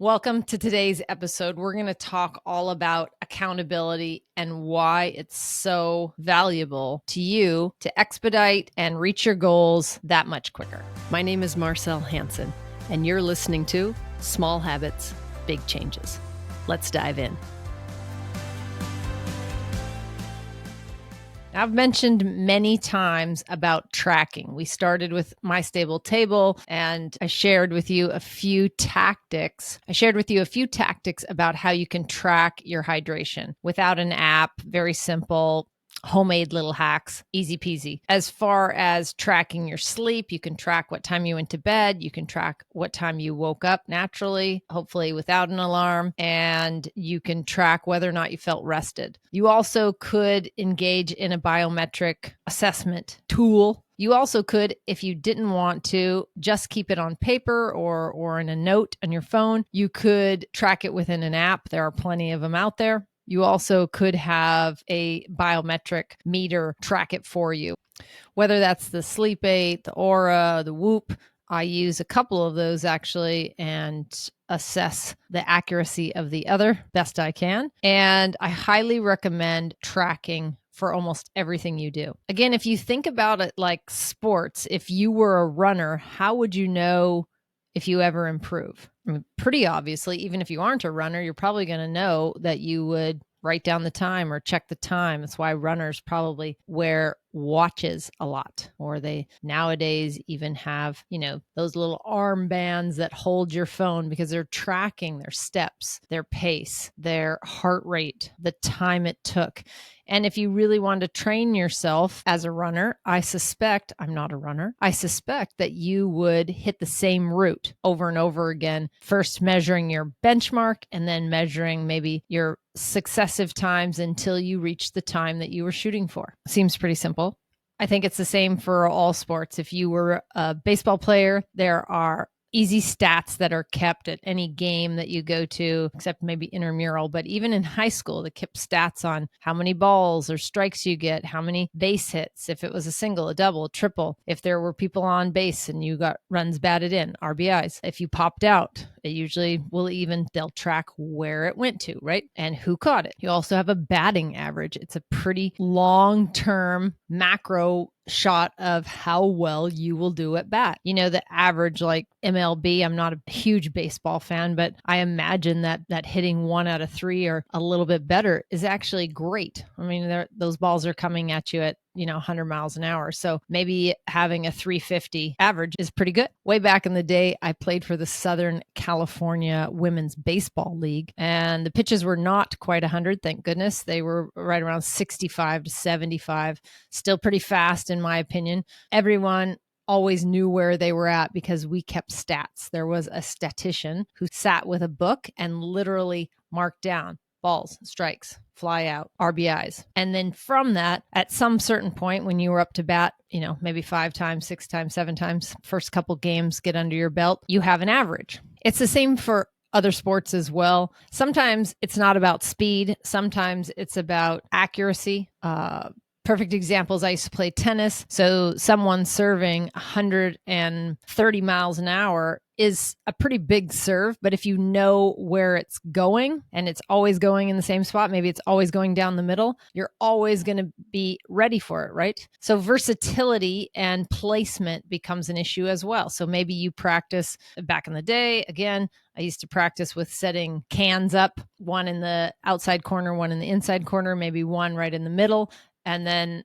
Welcome to today's episode. We're going to talk all about accountability and why it's so valuable to you to expedite and reach your goals that much quicker. My name is Marcell Hansen, and you're listening to Small Habits, Big Changes. Let's dive in. I've mentioned many times about tracking. We started with My Stable Table, and I shared with you a few tactics. About how you can track your hydration without an app. Very simple, homemade little hacks, easy peasy. As far as tracking your sleep, you can track what time you went to bed. You can track what time you woke up naturally, hopefully without an alarm, and you can track whether or not you felt rested. You also could engage in a biometric assessment tool. You also could, if you didn't want to, just keep it on paper or in a note on your phone. You could track it within an app. There are plenty of them out there. You also could have a biometric meter track it for you, whether that's the Sleep 8, the Aura, the Whoop. I use a couple of those actually and assess the accuracy of the other best I can. And I highly recommend tracking for almost everything you do. Again, if you think about it like sports, if you were a runner, how would you know if you ever improve? I mean, pretty obviously, even if you aren't a runner, you're probably going to know that you would write down the time or check the time. That's why runners probably wear watches a lot, or they nowadays even have, those little armbands that hold your phone because they're tracking their steps, their pace, their heart rate, the time it took. And if you really want to train yourself as a runner, I'm not a runner, I suspect that you would hit the same route over and over again, first measuring your benchmark and then measuring maybe your successive times until you reach the time that you were shooting for. Seems pretty simple. I think it's the same for all sports. If you were a baseball player, there are easy stats that are kept at any game that you go to, except maybe intramural. But even in high school, they kept stats on how many balls or strikes you get, how many base hits, if it was a single, a double, a triple, if there were people on base and you got runs batted in, RBIs. If you popped out, it usually they'll track where it went to, right? And who caught it. You also have a batting average. It's a pretty long-term macro shot of how well you will do at bat. The average like MLB, I'm not a huge baseball fan, but I imagine that hitting 1 out of 3 or a little bit better is actually great. I mean, those balls are coming at you at 100 miles an hour. So maybe having a 350 average is pretty good. Way back in the day, I played for the Southern California Women's Baseball League, and the pitches were not quite 100, thank goodness. They were right around 65 to 75, still pretty fast in my opinion. Everyone always knew where they were at because we kept stats. There was a statistician who sat with a book and literally marked down balls, strikes, fly out, RBIs. And then from that, at some certain point when you were up to bat, maybe 5 times, 6 times, 7 times, first couple games get under your belt, you have an average. It's the same for other sports as well. Sometimes it's not about speed. Sometimes it's about accuracy. Perfect examples, I used to play tennis. So someone serving 130 miles an hour is a pretty big serve, but if you know where it's going and it's always going in the same spot, maybe it's always going down the middle, you're always going to be ready for it, right? So versatility and placement becomes an issue as well. So maybe you practice back in the day. Again, I used to practice with setting cans up, one in the outside corner, one in the inside corner, maybe one right in the middle. And then,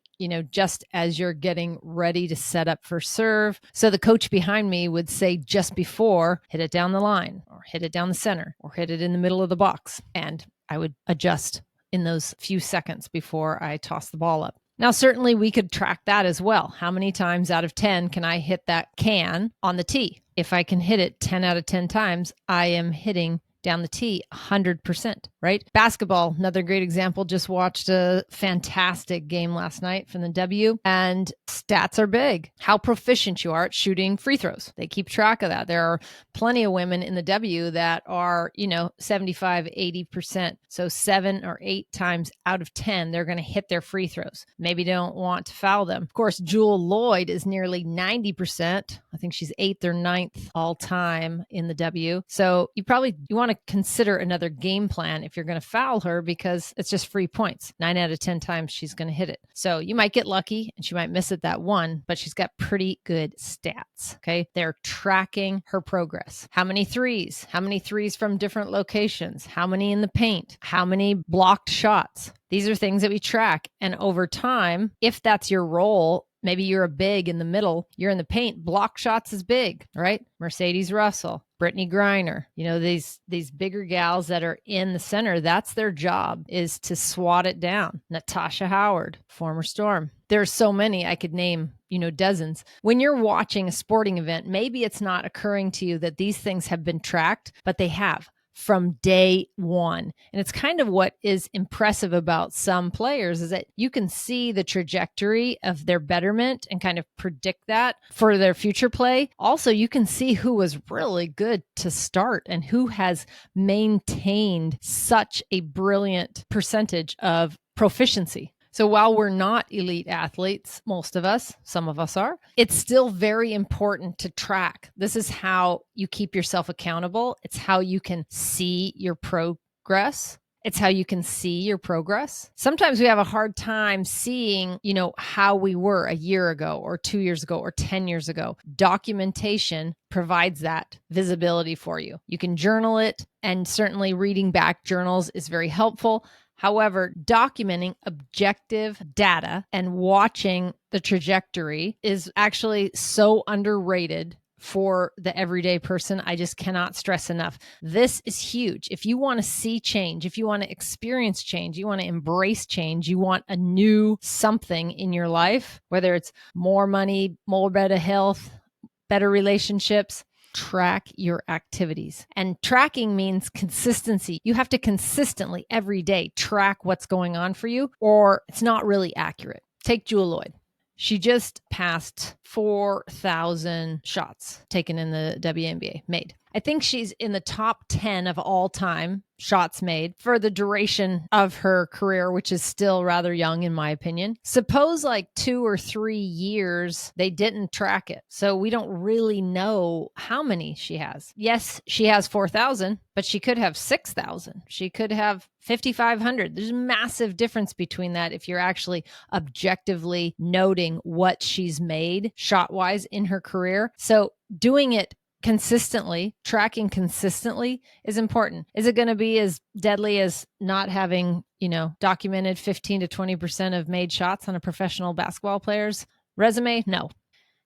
just as you're getting ready to set up for serve. So the coach behind me would say just before, hit it down the line or hit it down the center or hit it in the middle of the box. And I would adjust in those few seconds before I toss the ball up. Now, certainly we could track that as well. How many times out of 10 can I hit that can on the tee? If I can hit it 10 out of 10 times, I am hitting down the tee 100%, right? Basketball, another great example. Just watched a fantastic game last night from the W, and stats are big. How proficient you are at shooting free throws. They keep track of that. There are plenty of women in the W that are, 75, 80%. So 7 or 8 times out of 10, they're going to hit their free throws. Maybe don't want to foul them. Of course, Jewel Lloyd is nearly 90%. I think she's 8th or 9th all time in the W. So you want want to consider another game plan if you're going to foul her, because it's just free points. 9 out of 10 times she's going to hit it. So you might get lucky and she might miss it that one, but she's got pretty good stats. Okay. They're tracking her progress. How many threes? How many threes from different locations? How many in the paint? How many blocked shots? These are things that we track. And over time, if that's your role, maybe you're a big in the middle, you're in the paint, block shots is big, right? Mercedes Russell, Brittany Griner, these bigger gals that are in the center, that's their job, is to swat it down. Natasha Howard, former Storm. There's so many I could name, dozens. When you're watching a sporting event, maybe it's not occurring to you that these things have been tracked, but they have from day one. And it's kind of what is impressive about some players, is that you can see the trajectory of their betterment and kind of predict that for their future play. Also, you can see who was really good to start and who has maintained such a brilliant percentage of proficiency. So while we're not elite athletes, most of us, some of us are, it's still very important to track. This is how you keep yourself accountable. It's how you can see your progress. It's how you can see your progress. Sometimes we have a hard time seeing, how we were a year ago or 2 years ago or 10 years ago. Documentation provides that visibility for you. You can journal it, and certainly reading back journals is very helpful. However, documenting objective data and watching the trajectory is actually so underrated for the everyday person. I just cannot stress enough. This is huge. If you want to see change, if you want to experience change, you want to embrace change, you want a new something in your life, whether it's more money, more better health, better relationships, track your activities. And tracking means consistency. You have to consistently every day track what's going on for you, or it's not really accurate. Take Jewel Lloyd. She just passed 4,000 shots taken in the WNBA made. I think she's in the top 10 of all time shots made for the duration of her career, which is still rather young in my opinion. Suppose like 2 or 3 years, they didn't track it. So we don't really know how many she has. Yes, she has 4,000, but she could have 6,000. She could have 5,500. There's a massive difference between that if you're actually objectively noting what she's made shot-wise in her career. So doing it consistently, tracking consistently is important. Is it going to be as deadly as not having, documented 15 to 20% of made shots on a professional basketball player's resume? No.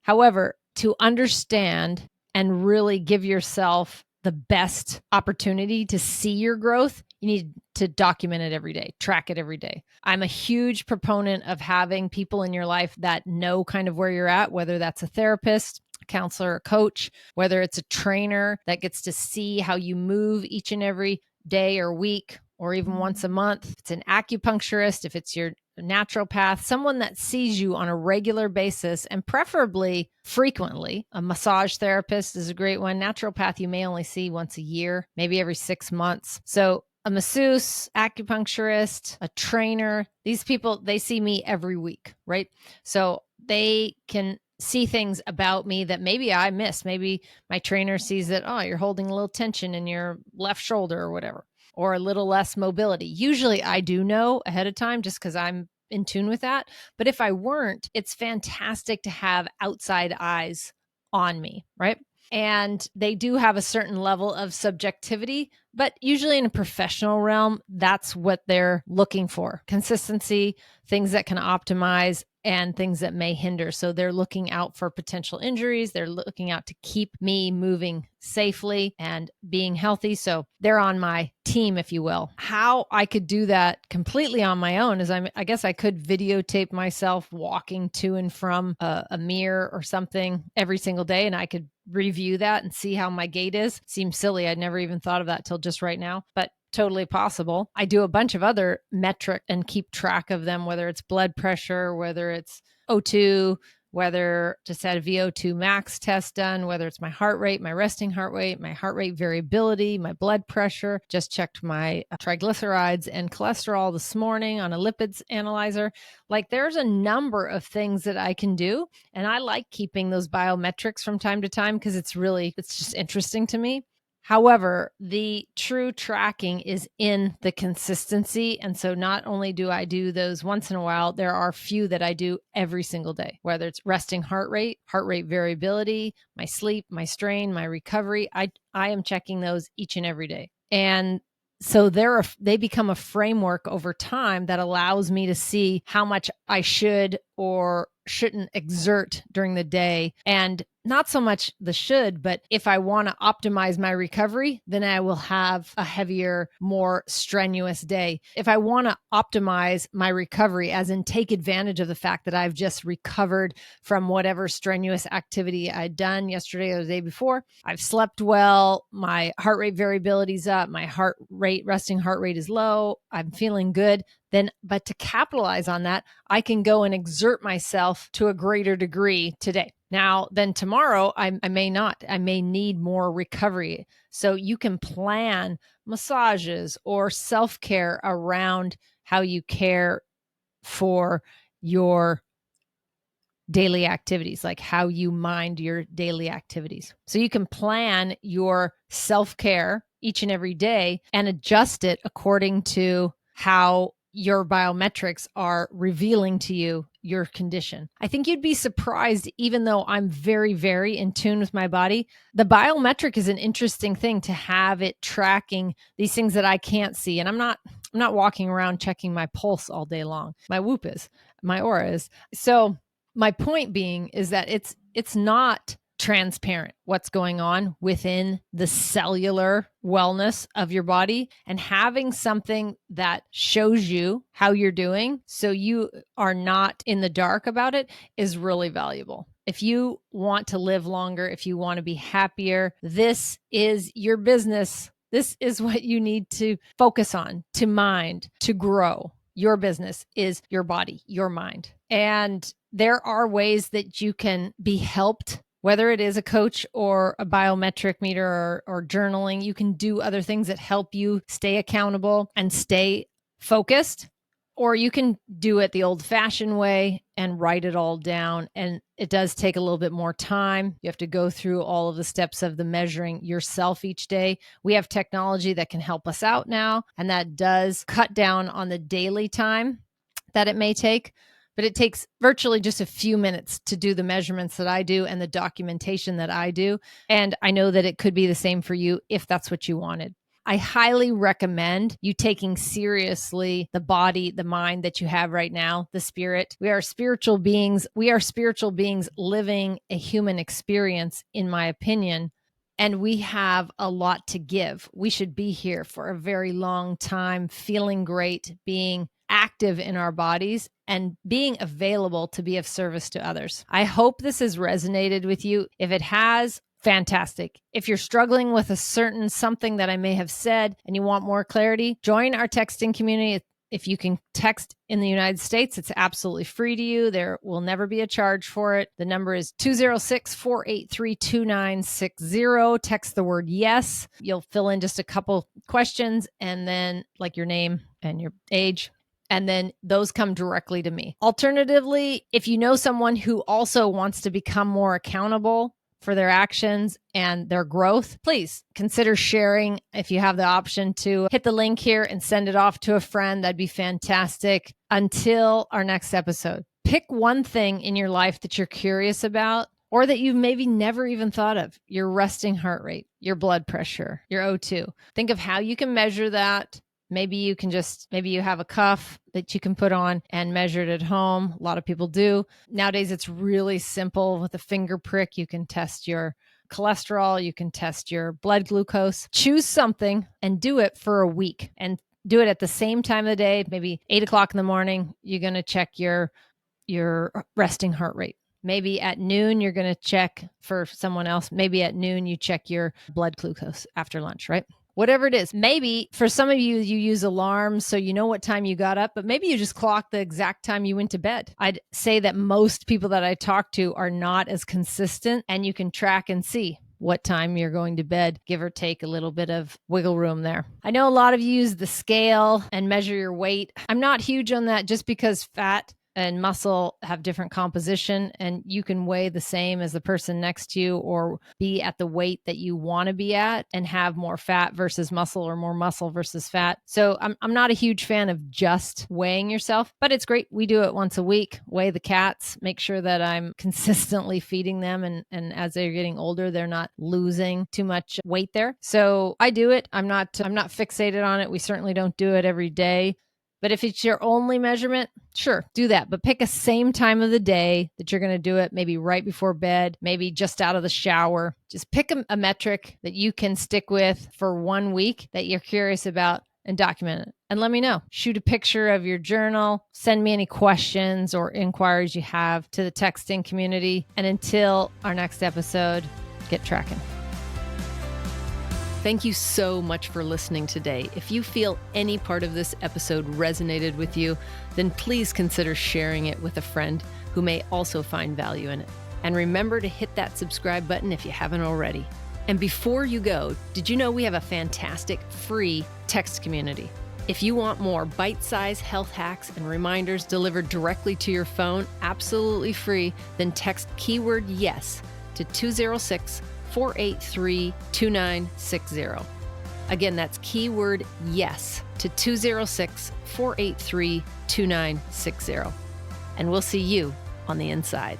However, to understand and really give yourself the best opportunity to see your growth, you need to document it every day, track it every day. I'm a huge proponent of having people in your life that know kind of where you're at, whether that's a therapist, counselor, or coach, whether it's a trainer that gets to see how you move each and every day or week, or even once a month. If it's an acupuncturist, if it's your naturopath, someone that sees you on a regular basis and preferably frequently. A massage therapist is a great one. Naturopath, you may only see once a year, maybe every 6 months. So a masseuse, acupuncturist, a trainer, these people, they see me every week, right? So they can see things about me that maybe I miss. Maybe my trainer sees that, oh, you're holding a little tension in your left shoulder or whatever, or a little less mobility. Usually I do know ahead of time just because I'm in tune with that. But if I weren't, it's fantastic to have outside eyes on me, right? And they do have a certain level of subjectivity, but usually in a professional realm, that's what they're looking for. Consistency, things that can optimize, and things that may hinder. So they're looking out for potential injuries. They're looking out to keep me moving safely and being healthy. So they're on my team, if you will. How I could do that completely on my own is I guess I could videotape myself walking to and from a mirror or something every single day, and I could review that and see how my gait is. Seems silly. I'd never even thought of that till just right now, but totally possible. I do a bunch of other metrics and keep track of them, whether it's blood pressure, whether it's O2, whether just had a VO2 max test done, whether it's my heart rate, my resting heart rate, my heart rate variability, my blood pressure. Just checked my triglycerides and cholesterol this morning on a lipids analyzer. Like there's a number of things that I can do. And I like keeping those biometrics from time to time because it's just interesting to me. However, the true tracking is in the consistency. And so not only do I do those once in a while, there are few that I do every single day, whether it's resting heart rate variability, my sleep, my strain, my recovery. I am checking those each and every day. And so they become a framework over time that allows me to see how much I should or shouldn't exert during the day. And not so much the should, but if I want to optimize my recovery, then I will have a heavier, more strenuous day. If I want to optimize my recovery, as in take advantage of the fact that I've just recovered from whatever strenuous activity I'd done yesterday or the day before, I've slept well, my heart rate variability's up, my resting heart rate is low, I'm feeling good, but to capitalize on that, I can go and exert myself to a greater degree today. Now, then tomorrow, I may not. I may need more recovery. So you can plan massages or self-care around how you care for your daily activities, like how you mind your daily activities. So you can plan your self-care each and every day and adjust it according to how your biometrics are revealing to you your condition. I think you'd be surprised, even though I'm very, very in tune with my body. The biometric is an interesting thing to have it tracking these things that I can't see. And I'm not walking around checking my pulse all day long. My Whoop is, my Aura is. So my point being is that it's not transparent what's going on within the cellular wellness of your body, and having something that shows you how you're doing so you are not in the dark about it is really valuable. If you want to live longer, if you want to be happier, this is your business. This is what you need to focus on, to mind, to grow. Your business is your body, your mind. And there are ways that you can be helped, whether it is a coach or a biometric meter or journaling. You can do other things that help you stay accountable and stay focused, or you can do it the old-fashioned way and write it all down. And it does take a little bit more time. You have to go through all of the steps of the measuring yourself each day. We have technology that can help us out now, and that does cut down on the daily time that it may take. But it takes virtually just a few minutes to do the measurements that I do and the documentation that I do. And I know that it could be the same for you if that's what you wanted. I highly recommend you taking seriously the body, the mind that you have right now, the spirit. We are spiritual beings. We are spiritual beings living a human experience, in my opinion. And we have a lot to give. We should be here for a very long time, feeling great, being active in our bodies, and being available to be of service to others. I hope this has resonated with you. If it has, fantastic. If you're struggling with a certain something that I may have said and you want more clarity, join our texting community. If you can text in the United States, it's absolutely free to you. There will never be a charge for it. The number is 206-483-2960. Text the word yes. You'll fill in just a couple questions, and then like your name and your age. And then those come directly to me. Alternatively, if you know someone who also wants to become more accountable for their actions and their growth, please consider sharing. If you have the option to hit the link here and send it off to a friend, that'd be fantastic. Until our next episode, pick one thing in your life that you're curious about, or that you've maybe never even thought of. Your resting heart rate, your blood pressure, your O2. Think of how you can measure that. Maybe you have a cuff that you can put on and measure it at home. A lot of people do. Nowadays, it's really simple. With a finger prick, you can test your cholesterol, you can test your blood glucose. Choose something and do it for a week, and do it at the same time of the day. Maybe 8:00 in the morning, you're going to check your resting heart rate. Maybe at noon, you're going to check, for someone else, maybe at noon, you check your blood glucose after lunch, right? Whatever it is. Maybe for some of you, you use alarms so you know what time you got up, but maybe you just clock the exact time you went to bed. I'd say that most people that I talk to are not as consistent, and you can track and see what time you're going to bed, give or take a little bit of wiggle room there. I know a lot of you use the scale and measure your weight. I'm not huge on that, just because fat and muscle have different composition, and you can weigh the same as the person next to you or be at the weight that you want to be at and have more fat versus muscle or more muscle versus fat. So I'm not a huge fan of just weighing yourself, but it's great. We do it once a week, weigh the cats, make sure that I'm consistently feeding them. And as they're getting older, they're not losing too much weight there. So I do it. I'm not fixated on it. We certainly don't do it every day. But if it's your only measurement, sure, do that. But pick a same time of the day that you're going to do it, maybe right before bed, maybe just out of the shower. Just pick a metric that you can stick with for 1 week that you're curious about and document it. And let me know. Shoot a picture of your journal. Send me any questions or inquiries you have to the texting community. And until our next episode, get tracking. Thank you so much for listening today. If you feel any part of this episode resonated with you, then please consider sharing it with a friend who may also find value in it. And remember to hit that subscribe button if you haven't already. And before you go, did you know we have a fantastic free text community? If you want more bite-sized health hacks and reminders delivered directly to your phone, absolutely free, then text keyword YES to 206-483-2960. Again, that's keyword YES to 206-483-2960. And we'll see you on the inside.